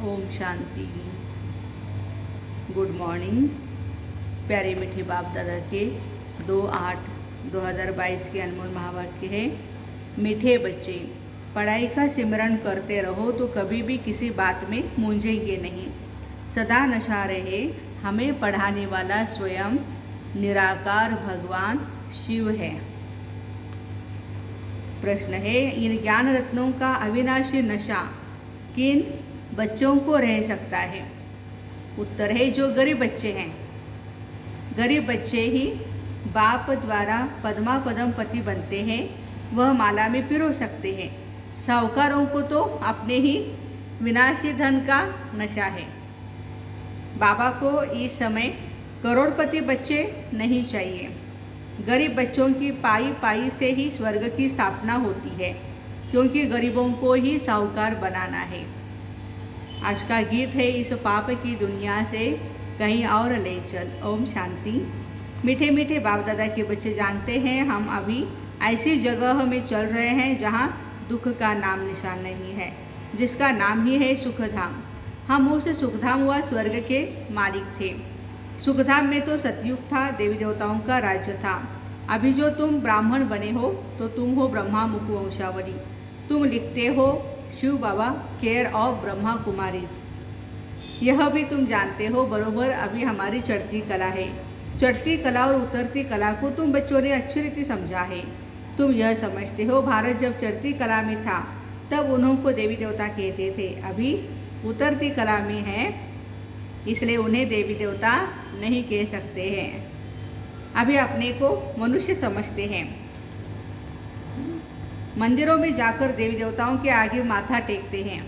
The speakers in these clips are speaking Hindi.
ओम शांति। Good morning. प्यारे मीठे बाप दादा के 2/8/2022 के अनमोल महावाक्य है। मीठे बच्चे, पढ़ाई का सिमरन करते रहो तो कभी भी किसी बात में मूंझेंगे नहीं। सदा नशा रहे, हमें पढ़ाने वाला स्वयं निराकार भगवान शिव है। प्रश्न है, इन ज्ञान रत्नों का अविनाशी नशा किन बच्चों को रह सकता है? उत्तर है, जो गरीब बच्चे हैं। गरीब बच्चे ही बाप द्वारा पद्मा पदम पति बनते हैं, वह माला में पिरो सकते हैं। साहूकारों को तो अपने ही विनाशी धन का नशा है। बाबा को इस समय करोड़पति बच्चे नहीं चाहिए। गरीब बच्चों की पाई पाई से ही स्वर्ग की स्थापना होती है, क्योंकि गरीबों को ही साहूकार बनाना है। आज का गीत है, इस पाप की दुनिया से कहीं और ले चल। ओम शांति। मीठे मीठे बाप दादा के बच्चे जानते हैं, हम अभी ऐसी जगह में चल रहे हैं जहाँ दुख का नाम निशान नहीं है, जिसका नाम ही है सुखधाम। हम उस सुखधाम व स्वर्ग के मालिक थे। सुखधाम में तो सतयुग था, देवी देवताओं का राज्य था। अभी जो तुम ब्राह्मण बने हो तो तुम हो ब्रह्मा मुख वंशावली। तुम लिखते हो शिव बाबा केयर ऑफ ब्रह्मा कुमारीज। यह भी तुम जानते हो बरोबर अभी हमारी चढ़ती कला है। चढ़ती कला और उतरती कला को तुम बच्चों ने अच्छी रीति समझा है। तुम यह समझते हो भारत जब चढ़ती कला में था तब उन्हों को देवी देवता कहते थे। अभी उतरती कला में है, इसलिए उन्हें देवी देवता नहीं कह सकते हैं। अभी अपने को मनुष्य समझते हैं। मंदिरों में जाकर देवी देवताओं के आगे माथा टेकते हैं,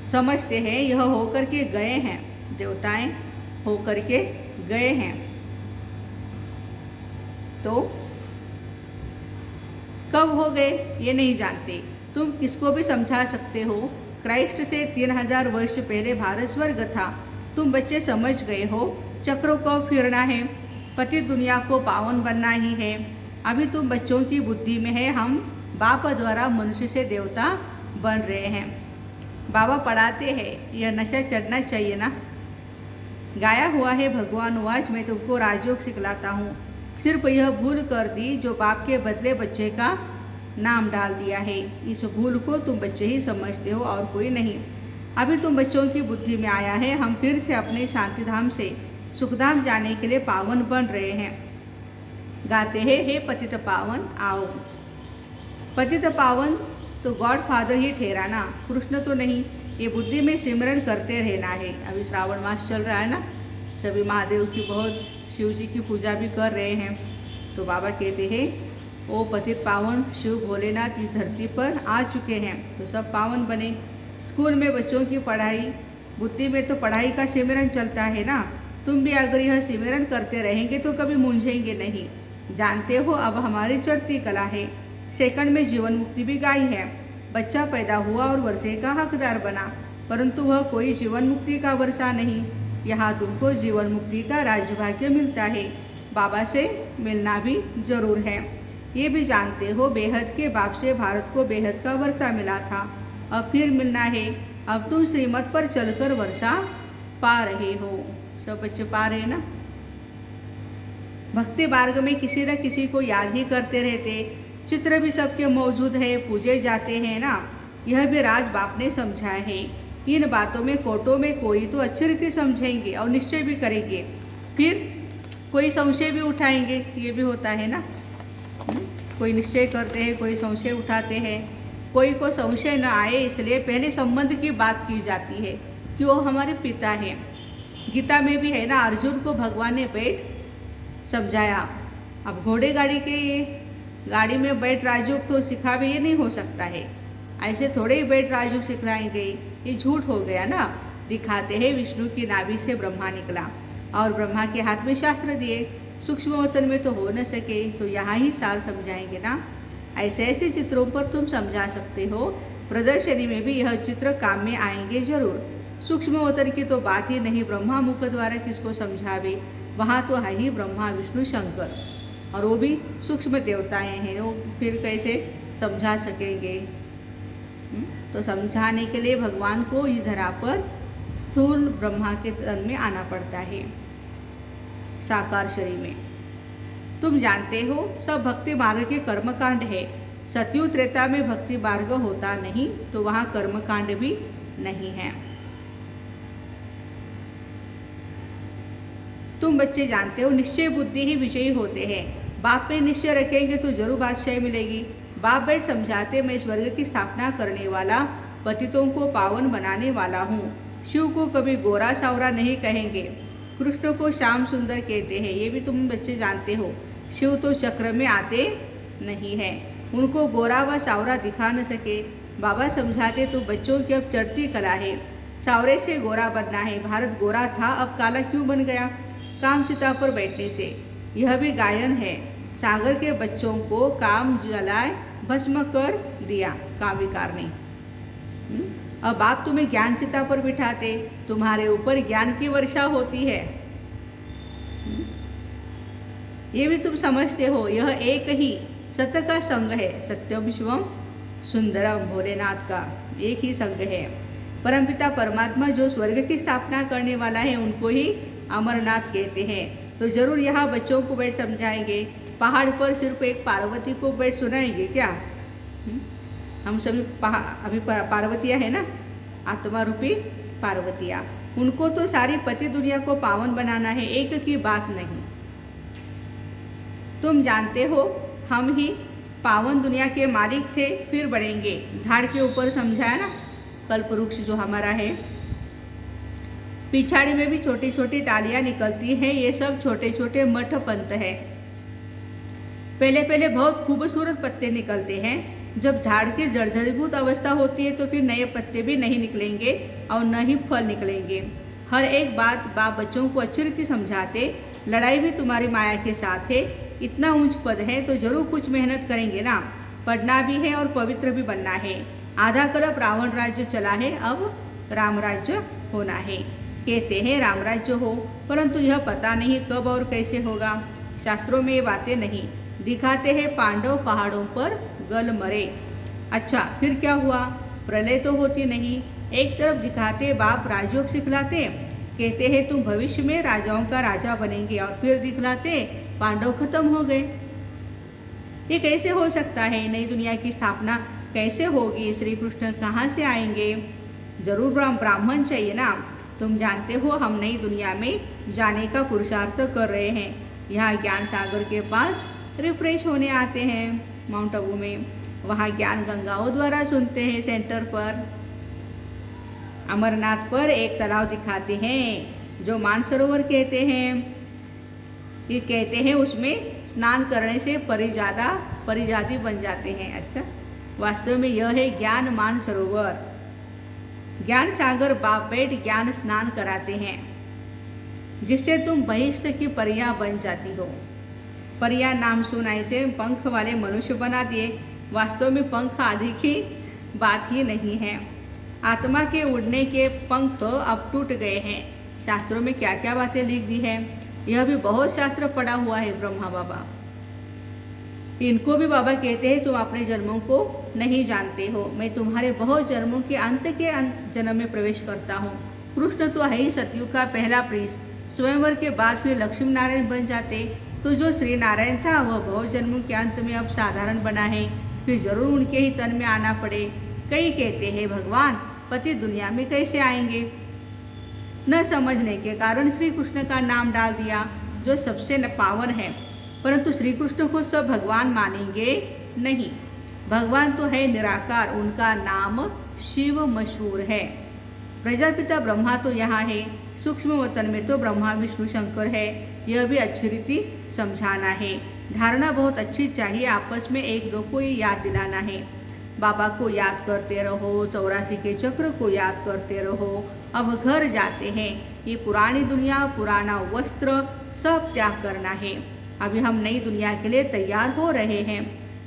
समझते हैं यह होकर के गए हैं, देवताएं होकर के गए हैं। तो कब हो गए ये नहीं जानते। तुम किसको भी समझा सकते हो, क्राइस्ट से 3000 वर्ष पहले भारत स्वर्ग था। तुम बच्चे समझ गए हो चक्रों को फिरना है, पति दुनिया को पावन बनना ही है। अभी तुम बच्चों की बुद्धि में है, हम बाप द्वारा मनुष्य से देवता बन रहे हैं। बाबा पढ़ाते हैं, यह नशा चढ़ना चाहिए ना। गाया हुआ है भगवान वाज, मैं तुमको राजयोग सिखलाता हूँ। सिर्फ यह भूल कर दी जो बाप के बदले बच्चे का नाम डाल दिया है। इस भूल को तुम बच्चे ही समझते हो और कोई नहीं। अभी तुम बच्चों की बुद्धि में आया है, हम फिर से अपने शांतिधाम से सुखधाम जाने के लिए पावन बन रहे हैं। गाते हैं, हे पतित पावन आओ। पतित पावन तो गॉड फादर ही ठहराना, कृष्ण तो नहीं। ये बुद्धि में सिमरन करते रहना है। अभी श्रावण मास चल रहा है ना, सभी महादेव की बहुत शिव जी की पूजा भी कर रहे हैं। तो बाबा कहते हैं, ओ पतित पावन शिव भोलेनाथ इस धरती पर आ चुके हैं, तो सब पावन बने। स्कूल में बच्चों की पढ़ाई, बुद्धि में तो पढ़ाई का सिमरन चलता है ना। तुम भी अगर यह सिमरन करते रहेंगे तो कभी मूंझेंगे नहीं। जानते हो अब हमारी चढ़ती कला है। सेकंड में जीवन मुक्ति भी गाई है। बच्चा पैदा हुआ और वर्षे का हकदार बना, परंतु वह कोई जीवन मुक्ति का वर्षा नहीं। यहाँ तुमको जीवन मुक्ति का राज्यभाग्य मिलता है। बाबा से मिलना भी जरूर है। ये भी जानते हो बेहद के बाप से भारत को बेहद का वर्षा मिला था, अब फिर मिलना है। अब तुम श्रीमत पर चलकर वर्षा पा रहे हो। सब बच्चे पा रहे हैं ना। भक्ति मार्ग में किसी न किसी को याद ही करते रहते। चित्र भी सबके मौजूद है, पूजे जाते हैं ना। यह भी राज बाप ने समझा है। इन बातों में कोटों में कोई तो अच्छी रीति समझेंगे और निश्चय भी करेंगे, फिर कोई संशय भी उठाएंगे। ये भी होता है ना, कोई निश्चय करते हैं, कोई संशय उठाते हैं। कोई को संशय न आए इसलिए पहले संबंध की बात की जाती है कि वो हमारे पिता हैं। गीता में भी है ना, अर्जुन को भगवान ने बैठ समझाया। अब घोड़े गाड़ी के गाड़ी में बैठ राजयोग तो सिखावे, ये नहीं हो सकता है। ऐसे थोड़े ही बैठ राजयोग सिखलाएंगे, ये झूठ हो गया ना। दिखाते हैं विष्णु की नाभि से ब्रह्मा निकला और ब्रह्मा के हाथ में शास्त्र दिए। सूक्ष्म वतन में तो हो न सके, तो यहाँ ही सार समझाएंगे ना। ऐसे ऐसे चित्रों पर तुम समझा सकते हो। प्रदर्शनी में भी यह चित्र काम में आएंगे जरूर। सूक्ष्म वतन की तो बात ही नहीं, ब्रह्मा मुख द्वारा किसको समझावे। वहाँ तो है ही ब्रह्मा विष्णु शंकर, और वो भी सूक्ष्म देवताएं हैं, वो फिर कैसे समझा सकेंगे। तो समझाने के लिए भगवान को इस धरा पर स्थूल ब्रह्मा के तन में आना पड़ता है, साकार शरीर में। तुम जानते हो सब भक्ति मार्ग के कर्मकांड है। सतयुग त्रेता में भक्ति मार्ग होता नहीं तो वहाँ कर्मकांड भी नहीं है। तुम बच्चे जानते हो निश्चय बुद्धि ही विजयी होते हैं। बाप पे निश्चय रखेंगे तो जरूर बादशाही मिलेगी। बाप बैठ समझाते, मैं स्वर्ग की स्थापना करने वाला, पतितों को पावन बनाने वाला हूँ। शिव को कभी गोरा सावरा नहीं कहेंगे, कृष्ण को श्याम सुंदर कहते हैं। ये भी तुम बच्चे जानते हो। शिव तो चक्र में आते नहीं है, उनको गोरा व सावरा दिखा न सके। बाबा समझाते तो बच्चों की अब चढ़ती कला है, सावरे से गोरा बनना है। भारत गोरा था, अब काला क्यों बन गया? कामचिता पर बैठने से। यह भी गायन है। सागर के बच्चों को काम जलाए भस्म कर दिया काम विकार ने। अब आप तुम्हें ज्ञान चिता पर बिठाते, तुम्हारे ऊपर ज्ञान की वर्षा होती है। ये भी तुम समझते हो, यह एक ही सत्य का संग है। सत्यम शिवम सुंदरम, भोलेनाथ का एक ही संग है। परमपिता परमात्मा जो स्वर्ग की स्थापना करने वाला है, उनको ही अमरनाथ कहते हैं। तो जरूर यहाँ बच्चों को बैठ समझाएंगे। पहाड़ पर सिर्फ एक पार्वती को बैठ सुनाएंगे क्या? हम सभी अभी पार्वतियाँ है ना, आत्मा रूपी पार्वतियाँ। उनको तो सारी पति दुनिया को पावन बनाना है, एक की बात नहीं। तुम जानते हो हम ही पावन दुनिया के मालिक थे, फिर बढ़ेंगे। झाड़ के ऊपर समझाया ना, कल्प वृक्ष जो हमारा है, पिछाड़ी में भी छोटी छोटी डालियाँ निकलती हैं। ये सब छोटे छोटे मठ पंत है। पहले पहले बहुत खूबसूरत पत्ते निकलते हैं। जब झाड़ की जर्जरीभूत अवस्था होती है तो फिर नए पत्ते भी नहीं निकलेंगे और न ही फल निकलेंगे। हर एक बात बाप बच्चों को अच्छी रीति समझाते। लड़ाई भी तुम्हारी माया के साथ है। इतना ऊंच पद है तो जरूर कुछ मेहनत करेंगे ना। पढ़ना भी है और पवित्र भी बनना है। आधा कल्प रावण राज्य चला है, अब राम राज्य होना है। कहते हैं राम राज्य हो, परंतु यह पता नहीं कब और कैसे होगा। शास्त्रों में ये बातें नहीं। दिखाते हैं पांडव पहाड़ों पर गल मरे। अच्छा फिर क्या हुआ? प्रलय तो होती नहीं। एक तरफ दिखाते बाप राजयोग सिखलाते, कहते हैं तुम भविष्य में राजाओं का राजा बनेंगे, और फिर दिखलाते पांडव खत्म हो गए। ये कैसे हो सकता है? नई दुनिया की स्थापना कैसे होगी? श्री कृष्ण कहाँ से आएंगे? जरूर ब्राह्मण चाहिए ना। तुम जानते हो हम नई दुनिया में जाने का पुरुषार्थ कर रहे हैं। यहाँ ज्ञान सागर के पास रिफ्रेश होने आते हैं माउंट आबू में। वहाँ ज्ञान गंगाओं द्वारा सुनते हैं। सेंटर पर अमरनाथ पर एक तालाब दिखाते हैं जो मानसरोवर कहते हैं। ये कहते हैं उसमें स्नान करने से परिजाति बन जाते हैं। अच्छा, वास्तव में यह है ज्ञान मानसरोवर। ज्ञान सागर बाप बैठ ज्ञान स्नान कराते हैं, जिससे तुम बहिष्ठ की परियां बन जाती हो। परियां नाम सुनाई से पंख वाले मनुष्य बना दिए। वास्तव में पंख आदि की बात ही नहीं है। आत्मा के उड़ने के पंख अब टूट गए हैं। शास्त्रों में क्या क्या बातें लिख दी है। यह भी बहुत शास्त्र पढ़ा हुआ है ब्रह्मा बाबा। इनको भी बाबा कहते हैं तुम अपने जन्मों को नहीं जानते हो। मैं तुम्हारे बहुत जन्मों के अंत जन्म में प्रवेश करता हूँ। कृष्ण तो है ही सतयुग का पहला प्रिंस। स्वयंवर के बाद फिर लक्ष्मी नारायण बन जाते, तो जो श्री नारायण था वह बहुत जन्मों के अंत में अब साधारण बना है। फिर जरूर उनके ही तन में आना पड़े। कई कहते हैं भगवान पति दुनिया में कैसे आएंगे? न समझने के कारण श्री कृष्ण का नाम डाल दिया, जो सबसे पावन है। परंतु श्री कृष्ण को सब भगवान मानेंगे नहीं। भगवान तो है निराकार, उनका नाम शिव मशहूर है। प्रजापिता ब्रह्मा तो यहाँ है, सूक्ष्म वतन में तो ब्रह्मा विष्णु शंकर है। यह भी अच्छी रीति समझाना है। धारणा बहुत अच्छी चाहिए, आपस में एक दो को याद दिलाना है। बाबा को याद करते रहो, 84 के चक्र को याद करते रहो। अब घर जाते हैं। ये पुरानी दुनिया, पुराना वस्त्र सब त्याग करना है। अभी हम नई दुनिया के लिए तैयार हो रहे हैं।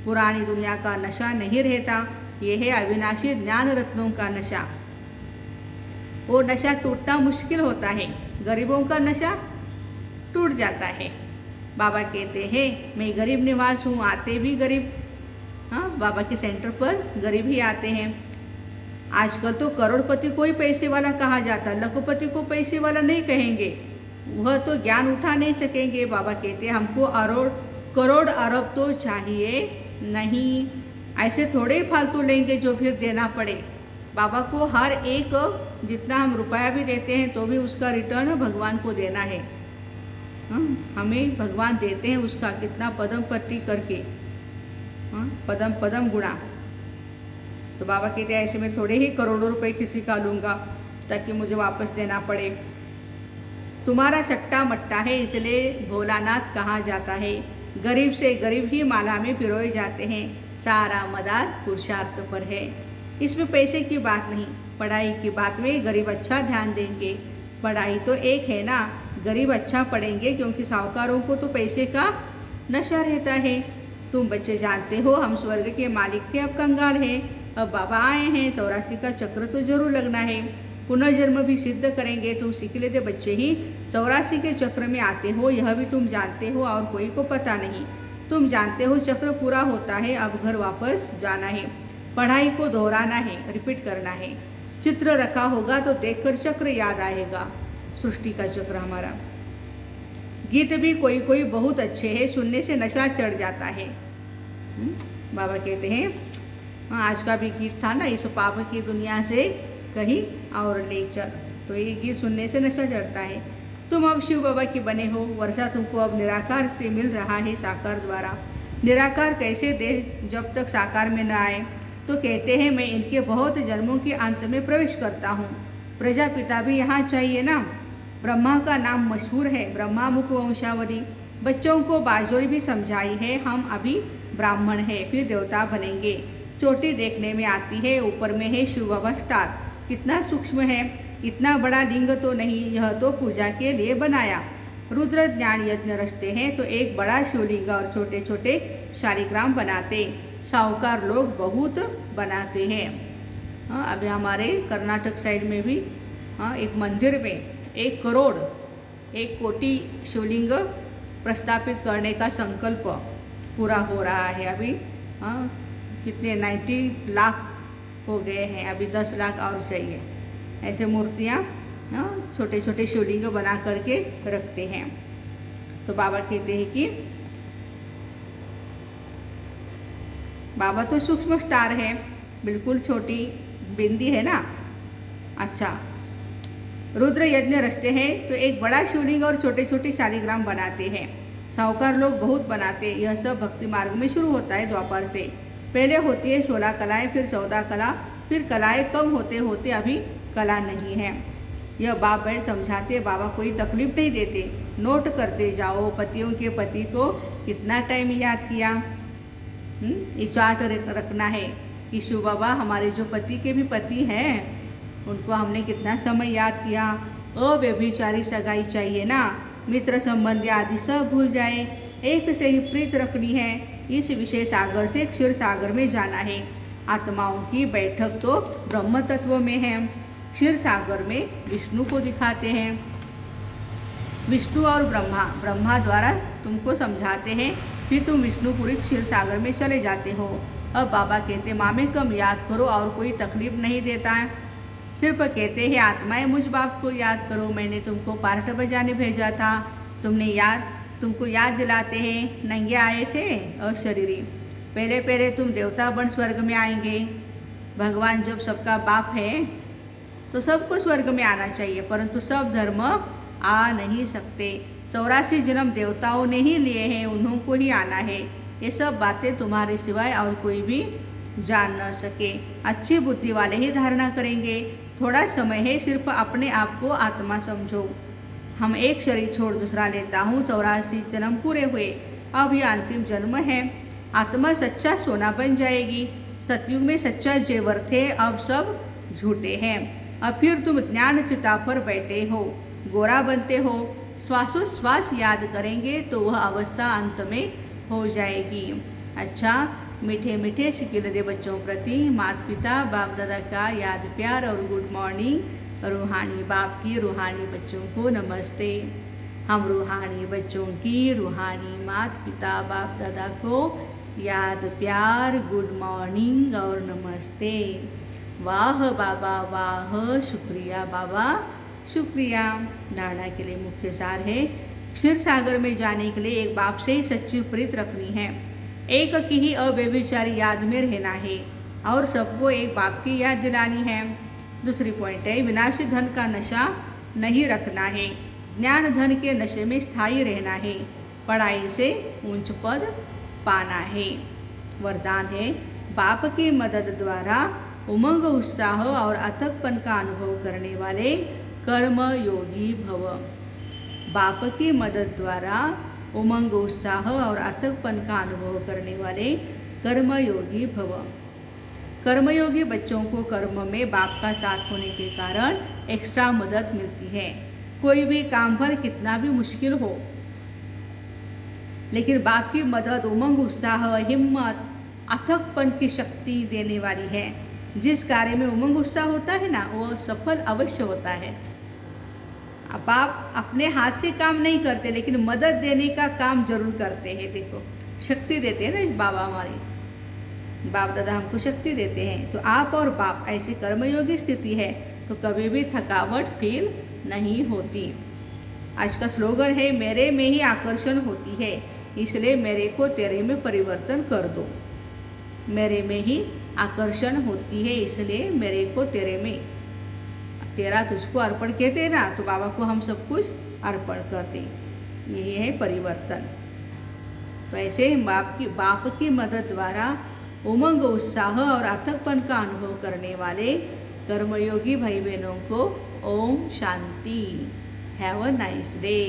पुरानी दुनिया का नशा नहीं रहता। ये है अविनाशी ज्ञान रत्नों का नशा। वो नशा टूटना मुश्किल होता है। गरीबों का नशा टूट जाता है। बाबा कहते हैं मैं गरीब निवास हूँ, आते भी गरीब। हाँ, बाबा के सेंटर पर गरीब ही आते हैं। आजकल तो करोड़पति को ही पैसे वाला कहा जाता, लखपति को पैसे वाला नहीं कहेंगे, वह तो ज्ञान उठा नहीं सकेंगे। बाबा कहते हैं हमको अरोड़ करोड़ अरब तो चाहिए नहीं, ऐसे थोड़े ही फालतू लेंगे जो फिर देना पड़े। बाबा को हर एक जितना हम रुपया भी देते हैं तो भी उसका रिटर्न भगवान को देना है। हमें भगवान देते हैं उसका कितना पदम पट्टी करके, पदम पदम गुणा। तो बाबा कहते हैं ऐसे में थोड़े ही करोड़ों रुपए किसी का लूँगा ताकि मुझे वापस देना पड़े। तुम्हारा सट्टा मट्टा है इसलिए भोलानाथ कहा जाता है। गरीब से गरीब ही माला में पिरोए जाते हैं, सारा मदार पुरुषार्थ पर है। इसमें पैसे की बात नहीं, पढ़ाई की बात में गरीब अच्छा ध्यान देंगे। पढ़ाई तो एक है ना, गरीब अच्छा पढ़ेंगे क्योंकि साहूकारों को तो पैसे का नशा रहता है। तुम बच्चे जानते हो हम स्वर्ग के मालिक थे, अब कंगाल हैं। अब बाबा आए हैं, 84 का चक्र तो जरूर लगना है, पुनर्जन्म भी सिद्ध करेंगे। तुम सीख लेते बच्चे ही 84 के चक्र में आते हो, यह भी तुम जानते हो और कोई को पता नहीं। तुम जानते हो चक्र पूरा होता है, अब घर वापस जाना है, पढ़ाई को दोहराना है, रिपीट करना है। चित्र रखा होगा तो देखकर चक्र याद आएगा, सृष्टि का चक्र हमारा। गीत भी कोई कोई बहुत अच्छे हैं, सुनने से नशा चढ़ जाता है। बाबा कहते हैं आज का भी गीत था ना, इस पाप की दुनिया से कहीं और ले चल, तो ये गीत सुनने से नशा चढ़ता है। तुम अब शिव बाबा की बने हो, वर्षा तुमको अब निराकार से मिल रहा है साकार द्वारा। निराकार कैसे दे जब तक साकार में न आए? तो कहते हैं मैं इनके बहुत जन्मों के अंत में प्रवेश करता हूँ। प्रजापिता भी यहाँ चाहिए ना। ब्रह्मा का नाम मशहूर है, ब्रह्मा मुख वंशावली। बच्चों को बाजोरी भी समझाई है, हम अभी ब्राह्मण हैं फिर देवता बनेंगे। चोटी देखने में आती है, ऊपर में है शिव बाबा स्टार। कितना सूक्ष्म है, इतना बड़ा लिंग तो नहीं, यह तो पूजा के लिए बनाया। रुद्र ज्ञान यज्ञ रचते हैं तो एक बड़ा शिवलिंग और छोटे छोटे शालिग्राम बनाते। साहूकार लोग बहुत बनाते हैं। अभी हमारे कर्नाटक साइड में भी एक मंदिर में 1 करोड़ 1 कोटि शिवलिंग प्रस्थापित करने का संकल्प पूरा हो रहा है। अभी कितने 90 लाख हो गए हैं, अभी 10 लाख और चाहिए। ऐसे मूर्तियाँ छोटे छोटे शिवलिंग बना करके रखते हैं। तो बाबा कहते हैं कि बाबा तो सूक्ष्म स्टार है, बिल्कुल छोटी बिंदी है ना। अच्छा, रुद्र यज्ञ रचते हैं तो एक बड़ा शिवलिंग और छोटे छोटे शालिग्राम बनाते हैं। साहूकार लोग बहुत बनाते। यह सब भक्ति मार्ग में शुरू होता है द्वापर से। पहले होती है 16 कलाएँ, फिर 14 कला, फिर कलाएँ कम होते होते अभी कला नहीं है। यह बाप बैठ समझाते, बाबा कोई तकलीफ नहीं देते। नोट करते जाओ, पतियों के पति को कितना टाइम याद किया। ये चार्ट रखना है कि शिव बाबा हमारे जो पति के भी पति हैं उनको हमने कितना समय याद किया। अव्यभिचारी सगाई चाहिए ना, मित्र संबंधी आदि सब भूल जाए, एक से ही प्रीत रखनी है। इस विषय सागर से क्षीर सागर में जाना है। आत्माओं की बैठक तो ब्रह्म तत्व में है। क्षीर सागर में विष्णु को दिखाते हैं। विष्णु और ब्रह्मा द्वारा तुमको समझाते हैं, फिर तुम विष्णुपुरी क्षीर सागर में चले जाते हो। अब बाबा कहते मामे कम याद करो और कोई तकलीफ नहीं देता है। सिर्फ कहते हैं आत्माएं मुझ बाप को याद करो, मैंने तुमको पार्ट बजाने भेजा था, तुमको याद दिलाते हैं। नंगे आए थे अशरीरी, पहले पहले तुम देवता बन स्वर्ग में आएंगे। भगवान जब सबका बाप है तो सबको स्वर्ग में आना चाहिए, परंतु सब धर्म आ नहीं सकते। 84 जन्म देवताओं ने ही लिए हैं, उन्हों को ही आना है। ये सब बातें तुम्हारे सिवाय और कोई भी जान न सके। अच्छी बुद्धि वाले ही धारणा करेंगे। थोड़ा समय है, सिर्फ अपने आप को आत्मा समझो। हम एक शरीर छोड़ दूसरा लेता हूँ, 84 जन्म पूरे हुए, अब यह अंतिम जन्म है। आत्मा सच्चा सोना बन जाएगी। सतयुग में सच्चा जेवर थे, अब सब झूठे हैं। अब फिर तुम ज्ञान चिता पर बैठे हो, गोरा बनते हो। श्वासोश्वास याद करेंगे तो वह अवस्था अंत में हो जाएगी। अच्छा, मीठे मीठे सिकिल दे बच्चों प्रति माता पिता बाप दादा का याद प्यार और गुड मॉर्निंग। रूहानी बाप की रूहानी बच्चों को नमस्ते। हम रूहानी बच्चों की रूहानी माता पिता बाप दादा को याद प्यार गुड मॉर्निंग और नमस्ते। वाह बाबा वाह, शुक्रिया बाबा शुक्रिया। धारणा के लिए मुख्य सार है, क्षीर सागर में जाने के लिए एक बाप से ही सच्ची प्रीत रखनी है, एक की ही अव्यभिचारी याद में रहना है और सबको एक बाप की याद दिलानी है। दूसरी पॉइंट है, विनाशी धन का नशा नहीं रखना है, ज्ञान धन के नशे में स्थायी रहना है, पढ़ाई से ऊंच पद पाना है। वरदान है, बाप की मदद द्वारा उमंग उत्साह और अथकपन का अनुभव करने वाले कर्म योगी भव। बाप की मदद द्वारा उमंग उत्साह और अथकपन का अनुभव करने वाले कर्मयोगी भव। कर्मयोगी बच्चों को कर्म में बाप का साथ होने के कारण एक्स्ट्रा मदद मिलती है। कोई भी काम भर कितना भी मुश्किल हो, लेकिन बाप की मदद उमंग उत्साह हिम्मत अथकपन की शक्ति देने वाली है। जिस कार्य में उमंग उत्साह होता है ना, वो सफल अवश्य होता है। अब आप अपने हाथ से काम नहीं करते, लेकिन मदद देने का काम जरूर करते हैं। देखो, शक्ति देते हैं ना बाबा, हमारे बाप दादा हमको शक्ति देते हैं। तो आप और बाप ऐसी कर्मयोगी स्थिति है तो कभी भी थकावट फील नहीं होती। आज का स्लोगन है, मेरे में ही आकर्षण होती है, इसलिए मेरे को तेरे में परिवर्तन कर दो। मेरे में ही आकर्षण होती है, इसलिए मेरे को तेरे में, तेरा तुझको अर्पण कहते हैं ना, तो बाबा को हम सब कुछ अर्पण करते, यही है परिवर्तन। तो ऐसे बाप की मदद द्वारा उमंग उत्साह और अथकपन का अनुभव करने वाले कर्मयोगी भाई बहनों को ओम शांति। Have a nice day.